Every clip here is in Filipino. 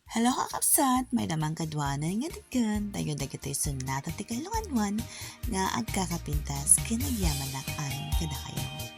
Hello kakabsat, may damang kadwanan nga daggan, tayo dagatay sunata ti kailungan nga agkakapintas kinagyaman na amin kada kayo.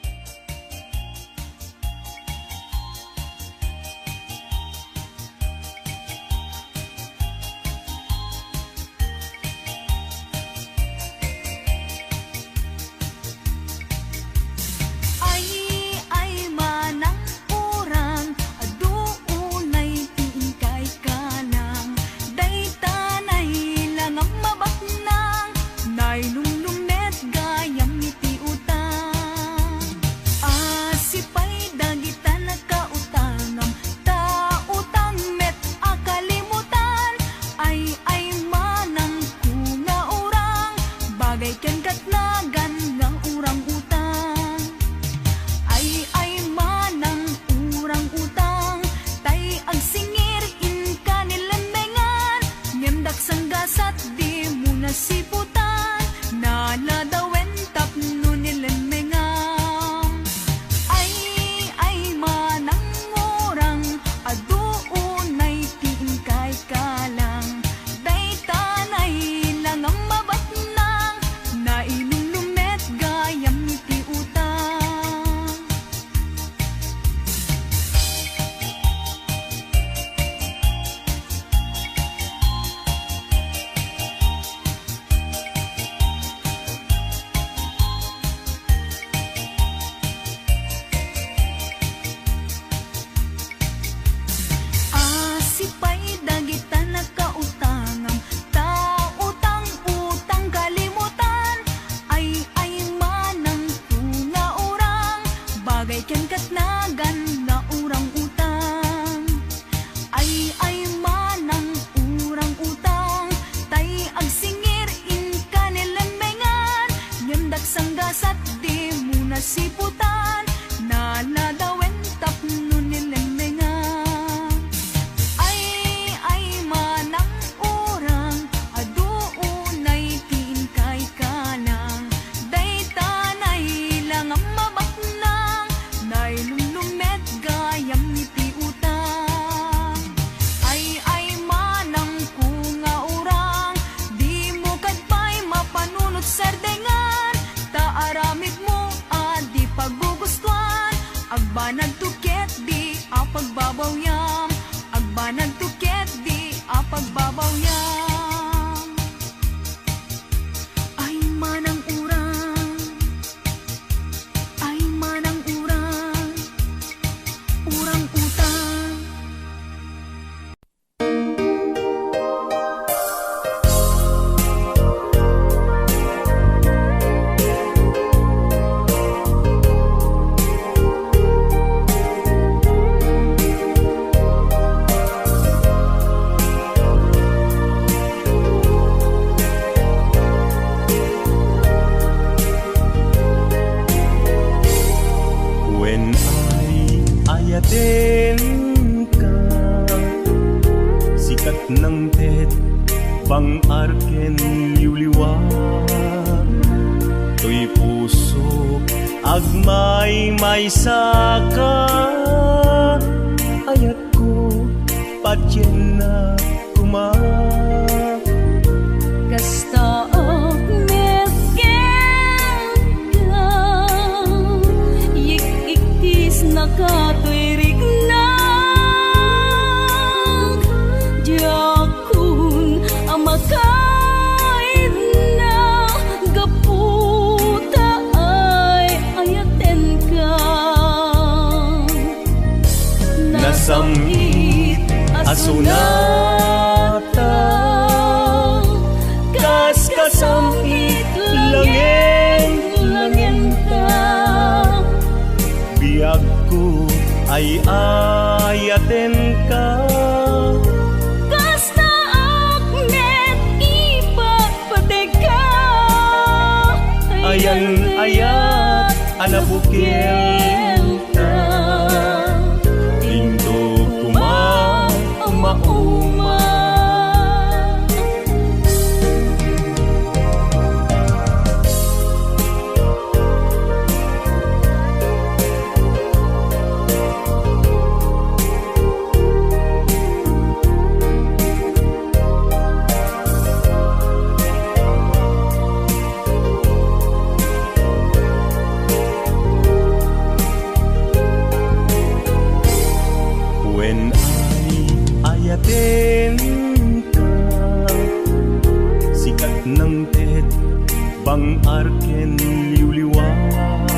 ayatin ka. Sikat ng tet, bang arken liwliwat.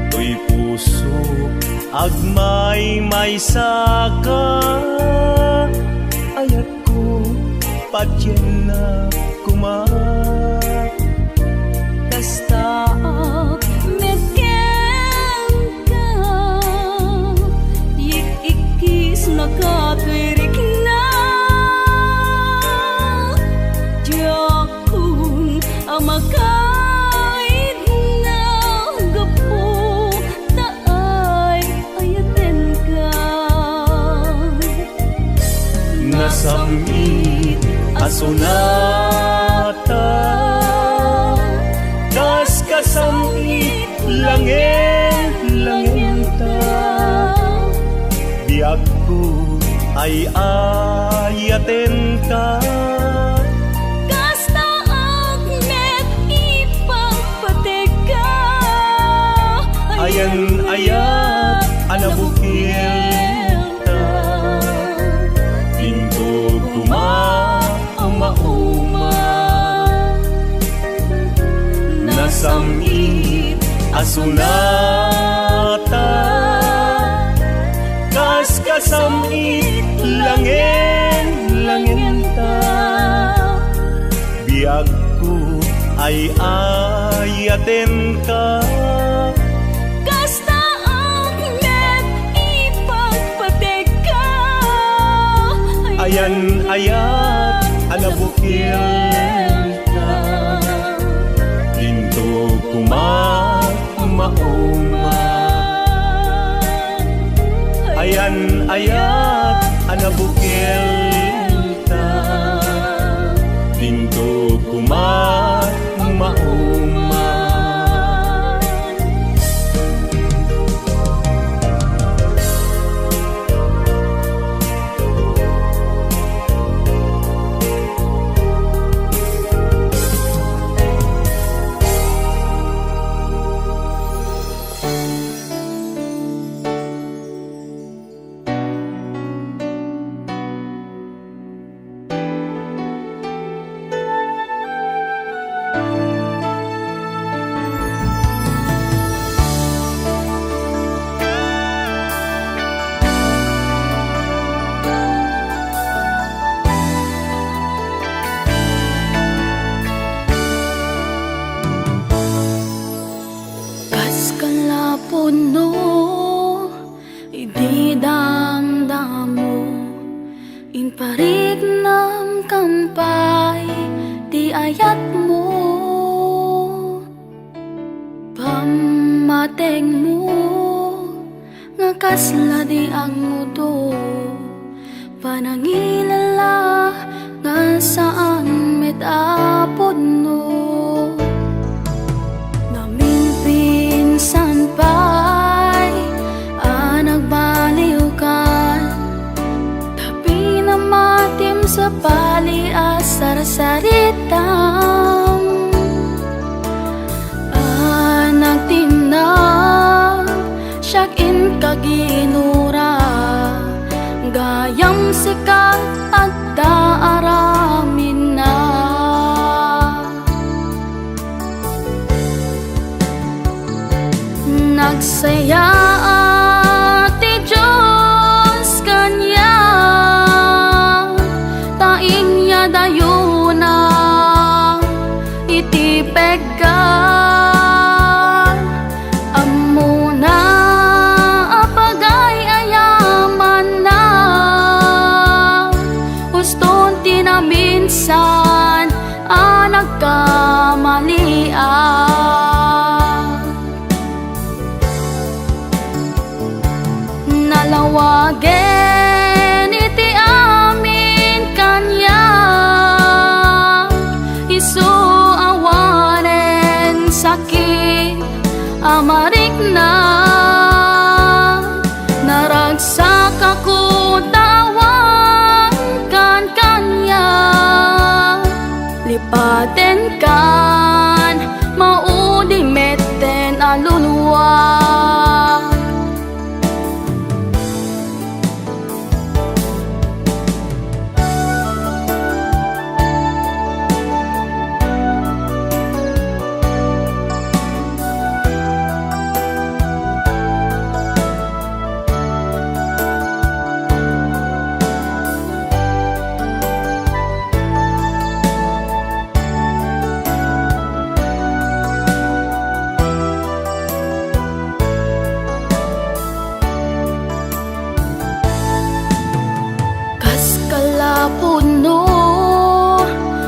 To'y puso, agmay may saka. Ayat ko, patyen na kumak. Kasta medyan ka, ikikis nakatwirik na. Diyakun amakait na gapo, taay ayaten ka. Nasamit asunata, das kasamit langin ta. Biag ko ay ayaten ka. Kasta agnet ipagpateka. Ayan ayat anabukil ta. Pinto mauma. Nasamit asunata, kas kasamit langin ta. Biag ko ay ayaten ka. Kasta agnet ipagpateka. Ayan ayat anabukil ka. Pinto mauma. Ayan ayat anabukil ta. Pinto mauma. Puno, idi damdamo, in parig nam kampay, di ayat mo. Pamateng mo, nga kasla di ang mudo, panangilala, nga saan metapod no. San pa'y nagbaliw ka, tapi na matim sa pali asar-saritam. Nagtinag siyak in kaginura, gayam sikat at daaramin na. Nagsaya ti Diyos kanya, taing yadayuna iti pegkat. Amuna apagay ayaman na, huston tinaminsan nagkamalian. puno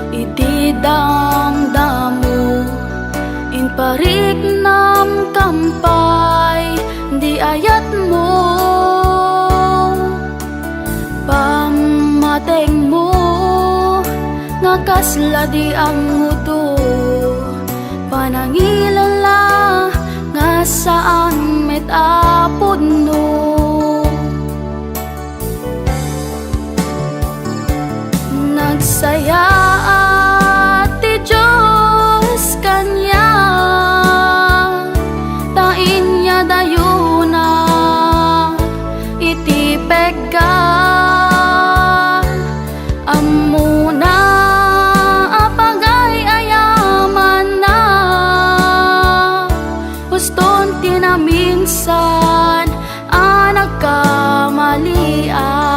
iti damdamu in parik nam kampay di ayat mo pamateng mo nga kasla di ang mudo panangilala nga saan met apod no nagsaya at ti Diyos kanya tain niya dayuna iti pegga amuna apagay ayaman na guston tinaminsan anak kamalian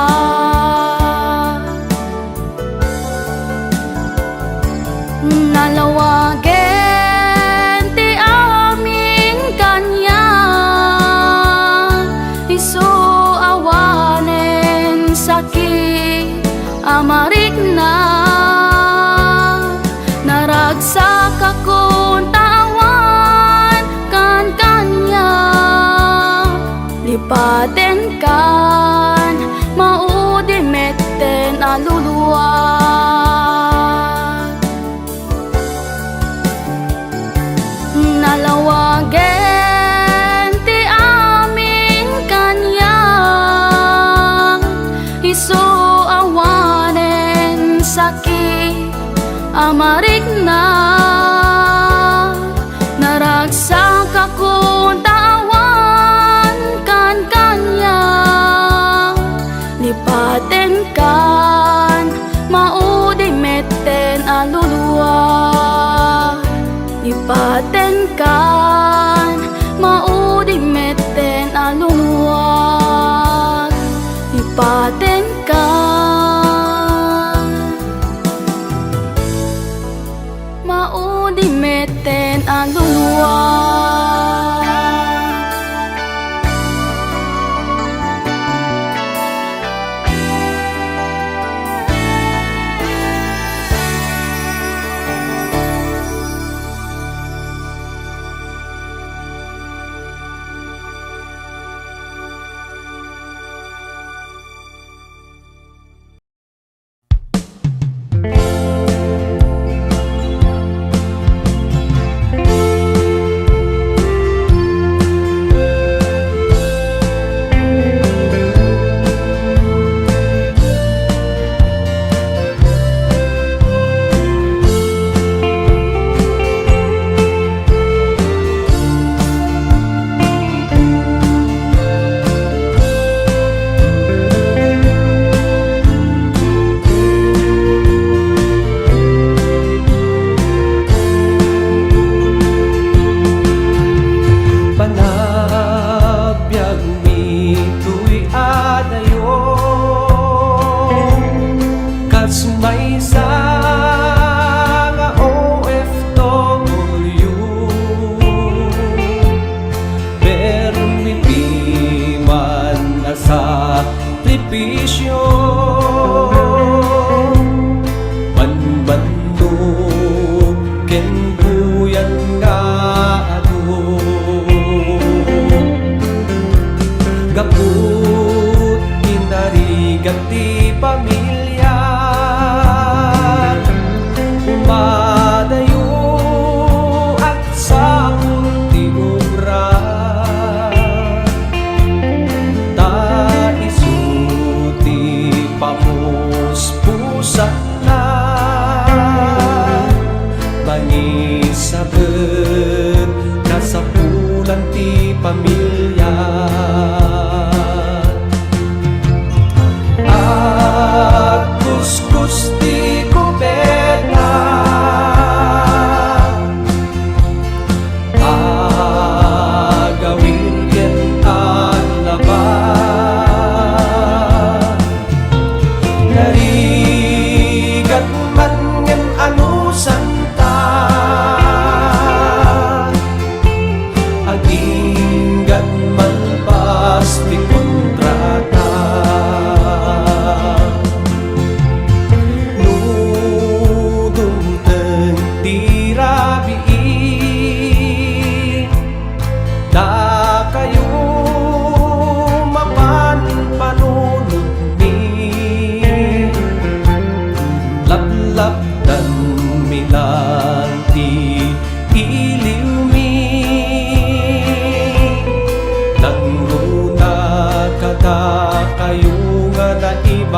nalawagen ti aming kanya isu awanen sakit amarik na naragsak akong tawan kan kanya lipaten kan maudimeten aluluwa nalawagen ti aming kanya isu awanen sakit amarik na naragsak akong tawan kan kanya lipaten kan maudimeten aluluwa lipaten kan maudimeten aluluwag lipaten kan maudimeten aluluwag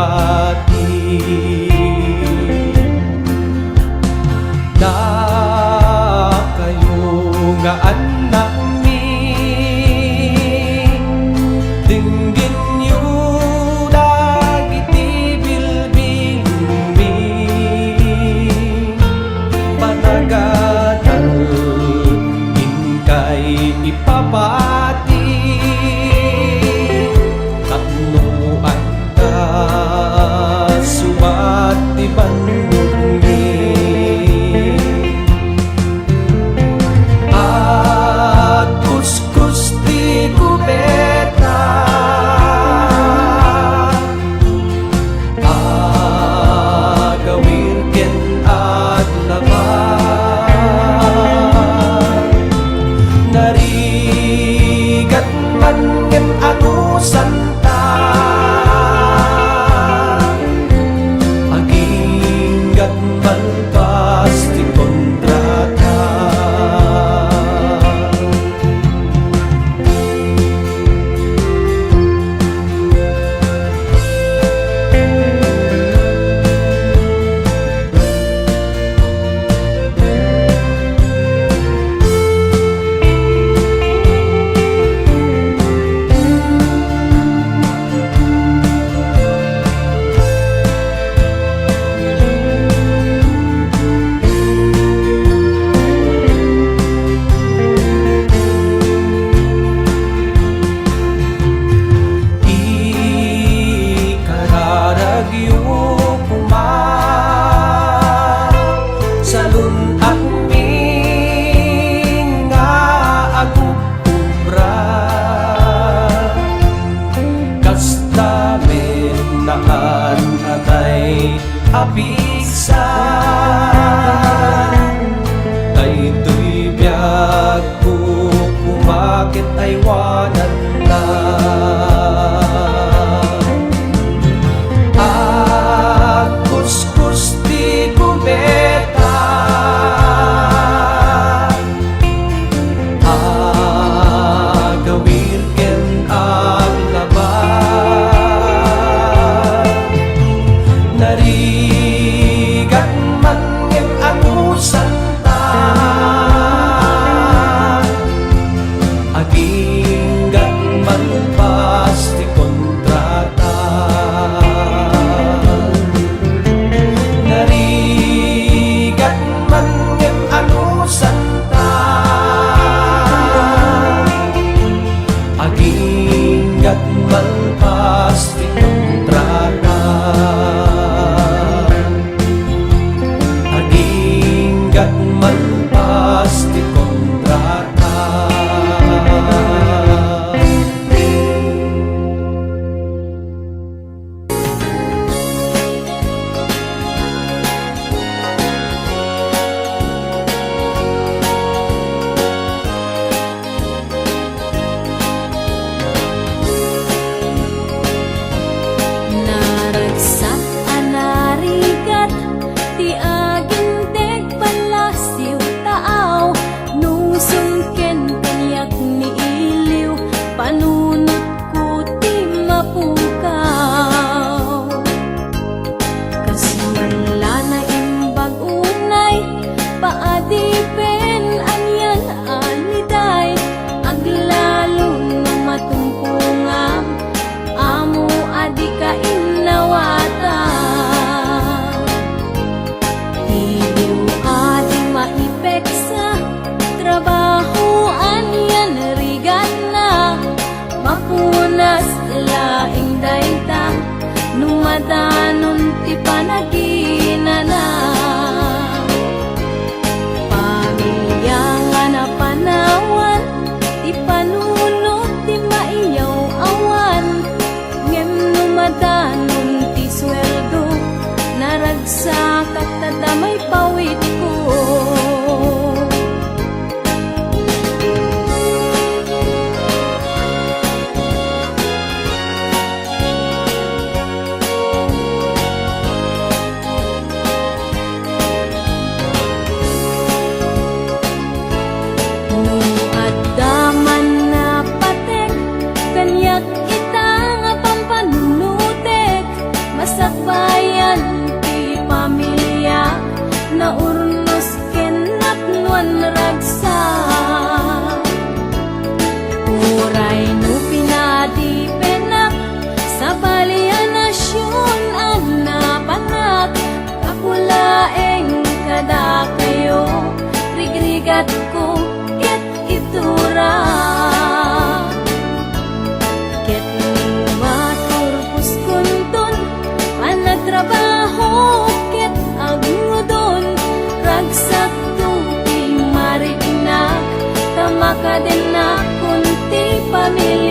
pati na kayo nga anak mi dinggin yu dagiti bilbil mi panagadal kay ipapati katnuan ka subat di bandungi at kuskus di kubeta agawir ken at laban narigat man ngem anusan ta aginggat man pasti kontrata abisa daytoy biag ko kumakit ay wanan na kuskus di kubeta agawir ken ang laban narigat man ngem anusan ta aginggat man pasti kontrata narigat man ngem anusan ta aginggat man pasti kontrata aginggat man pasti kontrata. Naragsak anarigat ti agindeg palasiw taaw nung sungken kanyak ni iliw panunot ko ti mapukaw kasmanla na imbag unay paadipen anyan aniday aglalo na matumpungam amo adi ka inawata iliw adi maipeksa trabaho anyan rigan na mapunas laing dayta numadanon ti panaginana pamilya nga napanawan ti panunot ti maiyaw awan ngem numadanon ti sweldo naragsak at tadamay pawit ko Mas sakbayan ti pamilya na urnos kenapnuan ragsa uray no pinadi penak sa balianasyon anapanak kakulaeng kada kayo rigrigat ko ket itura ket maturpus kunton anagtrabaho ket agudon ragsak tuti mariinak tamakaden na kunti pamilya